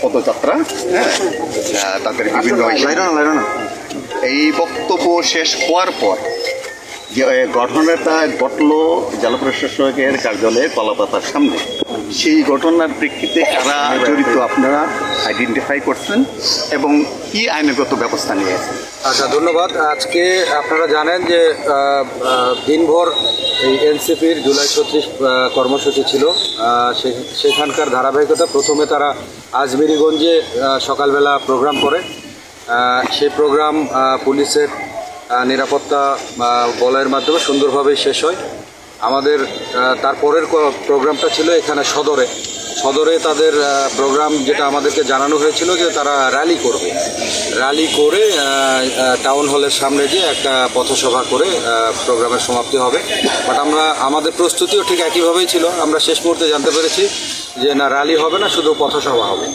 পদযাত্রা, হ্যাঁ, তাদের বিভিন্ন এই বক্তব্য শেষ হওয়ার পর যে ঘটনাটা ঘটলো জেলা প্রশাসকের কার্যালয়ে কলাপাতার সামনে, সেই ঘটনার প্রেক্ষিতে কারা জড়িত আপনারা আইডেন্টিফাই করছেন এবং কি আইনগত ব্যবস্থা নিয়েছেন? আচ্ছা, ধন্যবাদ। আজকে আপনারা জানেন যে দিনভর এই এনসিপির জুলাই 36 কর্মসূচি ছিল। সেখানকার ধারাবাহিকতা প্রথমে তারা আজমিরিগঞ্জে সকালবেলা প্রোগ্রাম করে। সেই প্রোগ্রাম পুলিশের নিরাপত্তা বলয়ের মাধ্যমে সুন্দরভাবে শেষ হয়। আমাদের তারপরের প্রোগ্রামটা ছিল এখানে সদরে তাদের প্রোগ্রাম, যেটা আমাদেরকে জানানো হয়েছিল যে তারা র্যালি করে টাউন হলের সামনে গিয়ে একটা পথসভা করে প্রোগ্রামের সমাপ্তি হবে। বাট আমাদের প্রস্তুতিও ঠিক একইভাবেই ছিল। আমরা শেষ মুহূর্তে জানতে পেরেছি যে না, র্যালি হবে না, শুধু পথসভা হবে।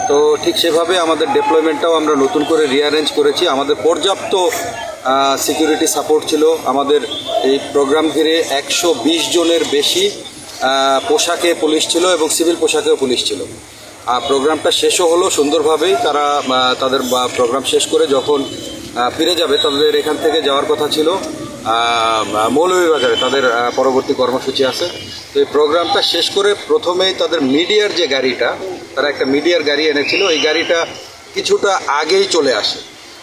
তো ঠিক সেভাবে আমাদের ডেপ্লয়মেন্টটাও আমরা নতুন করে রিঅ্যারেঞ্জ করেছি। আমাদের পর্যাপ্ত সিকিউরিটি সাপোর্ট ছিল। আমাদের এই প্রোগ্রাম ঘিরে 120 জনের বেশি পোশাকে পুলিশ ছিল এবং সিভিল পোশাকেও পুলিশ ছিল। প্রোগ্রামটা শেষও হলো সুন্দরভাবেই। তারা তাদের প্রোগ্রাম শেষ করে যখন ফিরে যাবে, তাদের এখান থেকে যাওয়ার কথা ছিল মৌলভীবাজারে, তাদের পরবর্তী কর্মসূচি আছে। তো এই প্রোগ্রামটা শেষ করে প্রথমেই তাদের মিডিয়ার যে গাড়িটা, তারা একটা মিডিয়ার গাড়ি এনেছিল, এই গাড়িটা কিছুটা আগেই চলে আসে।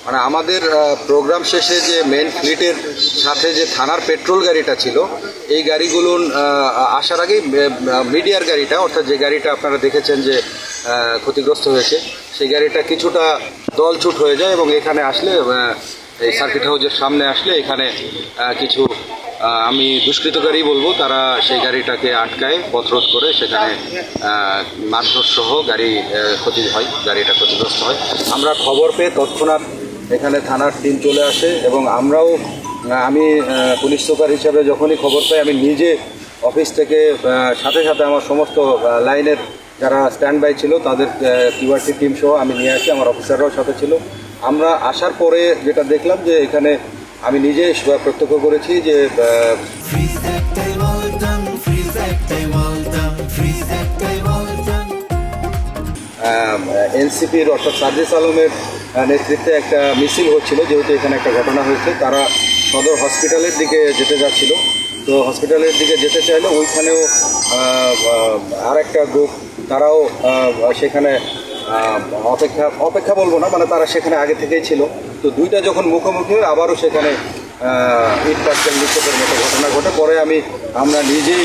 মানে আমাদের প্রোগ্রাম শেষে যে মেন ফ্লিটের সাথে যে থানার পেট্রোল গাড়িটা ছিল, এই গাড়িগুলো আসার আগেই মিডিয়ার গাড়িটা, অর্থাৎ যে গাড়িটা আপনারা দেখেছেন যে ক্ষতিগ্রস্ত হয়েছে, সেই গাড়িটা কিছুটা দলছুট হয়ে যায় এবং এখানে আসলে, এই সার্কিট হাউসের সামনে আসলে, এখানে কিছু আমি দুষ্কৃতকারী বলবো, তারা সেই গাড়িটাকে আটকায়, পথরোধ করে, সেখানে মারধর সহ গাড়িটা ক্ষতিগ্রস্ত হয়। আমরা খবর পেয়ে তৎক্ষণাৎ এখানে থানার টিম চলে আসে এবং আমি পুলিশ সুপার হিসাবে যখনই খবর পাই, আমি নিজে অফিস থেকে সাথে আমার সমস্ত লাইনের যারা স্ট্যান্ড বাই ছিল তাদের কিউআরটি টিম সহ আমি নিয়ে আসি। আমার অফিসাররাও সাথে ছিল। আমরা আসার পরে যেটা দেখলাম যে এখানে আমি নিজে প্রত্যক্ষ করেছি যে এনসিপির অর্থাৎ সার্জিস আলমের নেতৃত্বে একটা মিছিল হচ্ছিল। যেহেতু এখানে একটা ঘটনা হয়েছে, তারা সদর হসপিটালের দিকে যেতে যাচ্ছিল। তো হসপিটালের দিকে যেতে চাইলে ওইখানেও আর একটা গ্রুপ, তারাও সেখানে অপেক্ষা বলবো না, মানে তারা সেখানে আগে থেকেই ছিল। তো দুইটা যখন মুখোমুখি হয়, আবারও সেখানে ইট পাটকেল নিক্ষেপের মতো ঘটনা ঘটে। পরে আমরা নিজেই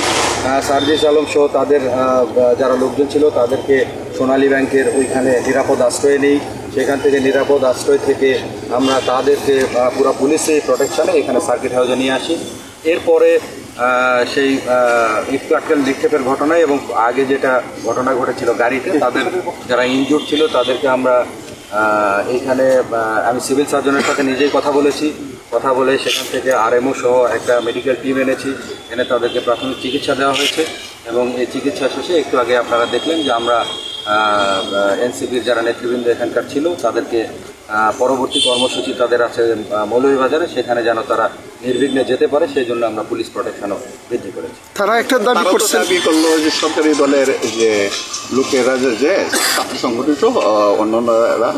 সার্জিস আলম সহ তাদের যারা লোকজন ছিল তাদেরকে সোনালী ব্যাংকের ওইখানে নিরাপদ আশ্রয়ে নেই। সেখান থেকে নিরাপদ আশ্রয় থেকে আমরা তাদেরকে পুরো পুলিশের প্রোটেকশানে এখানে সার্কিট হাউসে নিয়ে আসি। এরপরে সেই ইট পাটকেল নিক্ষেপের ঘটনায় এবং আগে যেটা ঘটনা ঘটেছিল গাড়িতে, তাদের যারা ইনজুর্ড ছিল তাদেরকে আমরা এইখানে, আমি সিভিল সার্জনের সাথে নিজেই কথা বলে সেখান থেকে আরএমও সহ একটা মেডিকেল টিম এনে তাদেরকে প্রাথমিক চিকিৎসা দেওয়া হয়েছে। এবং এই চিকিৎসা শেষে একটু আগে আপনারা দেখলেন যে আমরা এনসিপির যারা নেতৃবৃন্দ এখানকার ছিল তাদেরকে পরবর্তী কর্মসূচি তাদের আছে মৌলভীবাজারে, সেখানে যেন তারা নির্বিঘ্নে যেতে পারে সেই জন্য আমরা পুলিশ প্রোটেকশনও বৃদ্ধি করেছি। তারা একটা দাবি করলো যে সরকারি দলের যে লোকেরা যে ছাত্র সংগঠিত অন্যান্যরা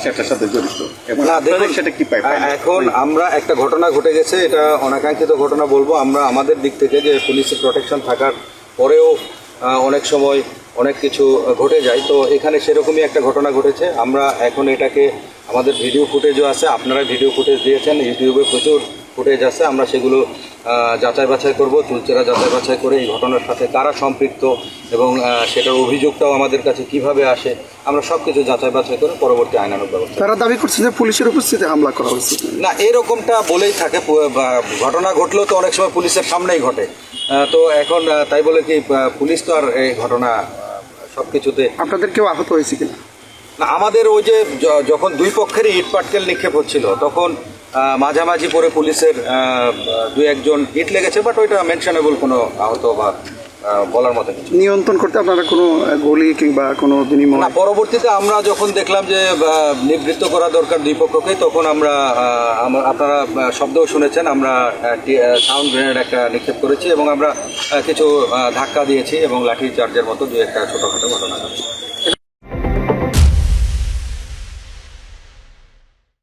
সেটার সাথে জড়িত, সেটা কি পাই? এখন আমরা একটা ঘটনা ঘটে গেছে, এটা অনাকাঙ্ক্ষিত ঘটনা বলবো আমরা। আমাদের দিক থেকে যে পুলিশের প্রোটেকশন থাকার পরেও অনেক সময় অনেক কিছু ঘটে যায়, তো এখানে সেরকমই একটা ঘটনা ঘটেছে। আমরা এখন এটাকে, আমাদের ভিডিও ফুটেজও আছে, আপনারা ভিডিও ফুটেজ দিয়েছেন, ইউটিউবে প্রচুর ফুটেজ আছে, আমরা সেগুলো যাচাই বাছাই করব, চুলচেরা যাচাই বাছাই করে এই ঘটনার সাথে কারা সম্পৃক্ত এবং সেটার অভিযোগটাও আমাদের কাছে কিভাবে আসে, আমরা সব কিছু যাচাই বাছাই করে পরবর্তী আইনানুগ ব্যবস্থা। তারা দাবি করছে যে পুলিশের উপস্থিতি হামলা করা হয়েছে। না, এরকমটা বলেই থাকে। ঘটনা ঘটলেও তো অনেক সময় পুলিশের সামনেই ঘটে। তো এখন তাই বলে কি পুলিশ তো আর এই ঘটনা সব কিছুতে। আপনাদের কেউ আহত হয়েছে কিনা? না, আমাদের ওই যে যখন দুই পক্ষেরই ইট পাটকেল নিক্ষেপ হচ্ছিল তখন মাঝামাঝি পরে পুলিশের 2-1 ইট লেগেছে, বাট ওইটা মেনশনেবল কোনো আহত বা বলার মতো কিছু। নিয়ন্ত্রণ করতে আপনারা কোনো গুলি কিংবা কোনো বিনিময়? না, পরবর্তীতে আমরা যখন দেখলাম যে নিবৃত্ত করা দরকার দুই পক্ষকে, তখন আপনারা শব্দও শুনেছেন, আমরা সাউন্ড গ্রেনেড একটা নিক্ষেপ করেছি এবং আমরা কিছু ধাক্কা দিয়েছি এবং লাঠি চার্জের মতো 2-1 ছোটোখাটো ঘটনা ঘটেছে।